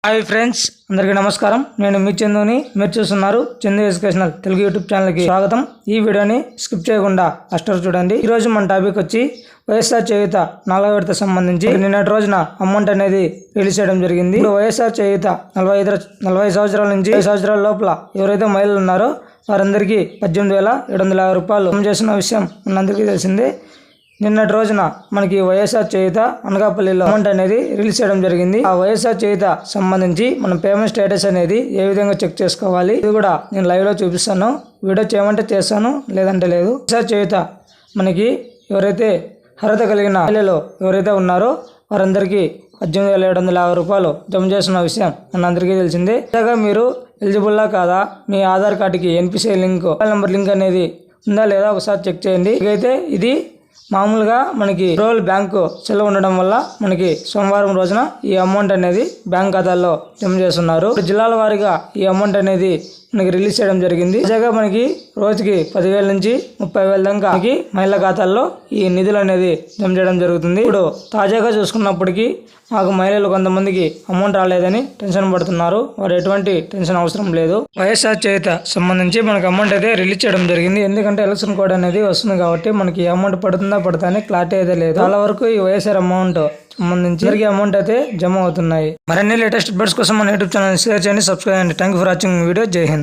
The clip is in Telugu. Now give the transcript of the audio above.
హాయ్ ఫ్రెండ్స్, అందరికీ నమస్కారం. నేను మీ చందుని. మీరు చూస్తున్నారు చందు ఎడ్యుకేషనల్ తెలుగు యూట్యూబ్ ఛానల్కి స్వాగతం. ఈ వీడియోని స్కిప్ చేయకుండా అస్టర్ చూడండి. ఈ రోజు మన టాపిక్ వచ్చి వైఎస్ఆర్ చేయూత 4వ విడత సంబంధించి నిన్నటి రోజున అమౌంట్ అనేది రిలీజ్ చేయడం జరిగింది. ఇప్పుడు వైఎస్ఆర్ చేయూత 40 సంవత్సరాల నుంచి 5 సంవత్సరాల లోపల ఎవరైతే మహిళలు ఉన్నారో వారందరికీ 18,750 రూపాయలు జమ చేసిన విషయం మనందరికీ తెలిసిందే. నిన్నటి రోజున మనకి వైఎస్ఆర్ చేయూత అనకాపల్లిలో అమౌంట్ అనేది రిలీజ్ చేయడం జరిగింది. ఆ వైఎస్ఆర్ చేయూత సంబంధించి మనం పేమెంట్ స్టేటస్ అనేది ఏ విధంగా చెక్ చేసుకోవాలి ఇది కూడా నేను లైవ్ లో చూపిస్తాను. వీడియో చేయమంటే చేస్తాను, లేదంటే లేదు. వైఎస్ఆర్ చేయూత మనకి ఎవరైతే అర్హత కలిగిన మహిళలు ఎవరైతే ఉన్నారో వారందరికీ 18,750 రూపాయలు జమ చేస్తున్న విషయం మనందరికీ తెలిసిందే. ఇలాగా మీరు ఎలిజిబుల్లా కాదా, మీ ఆధార్ కార్డుకి NPCI link, mobile number link అనేది ఉందా లేదా ఒకసారి చెక్ చేయండి. ఇకైతే ఇది మామూలుగా మనకి రూరల్ బ్యాంకు సెలవు ఉండడం వల్ల మనకి సోమవారం రోజున ఈ అమౌంట్ అనేది బ్యాంక్ ఖాతాల్లో జమ చేస్తున్నారు. జిల్లాల వారీగా ఈ అమౌంట్ అనేది మనకి రిలీజ్ చేయడం జరిగింది. తాజాగా మనకి రోజుకి 10,000 నుంచి 30,000 దాకా మనకి మహిళల ఖాతాల్లో ఈ నిధులు అనేది జమ చేయడం జరుగుతుంది. ఇప్పుడు తాజాగా చూసుకున్నప్పటికీ మాకు మహిళలు కొంతమందికి అమౌంట్ రాలేదని టెన్షన్ పడుతున్నారు. వారు ఎటువంటి టెన్షన్ అవసరం లేదు. వైఎస్ఆర్ చేయూత సంబంధించి మనకి అమౌంట్ అయితే రిలీజ్ చేయడం జరిగింది. ఎందుకంటే ఎలక్షన్ కోడ్ అనేది వస్తుంది కాబట్టి మనకి అమౌంట్ పడుతుందా అని క్లారిటీ అయితే లేదు. చాలా వరకు ఈ వైఎస్ఆర్ అమౌంట్ సంబంధించి అమౌంట్ అయితే జమ అవుతున్నాయి. మరిన్ని లేటెస్ట్ అప్డేట్స్ కోసం మన యూట్యూబ్ ఛానల్ షేర్ చేయండి, సబ్స్క్రైబ్ చేయండి. Thank you for watching video. జై హింద్.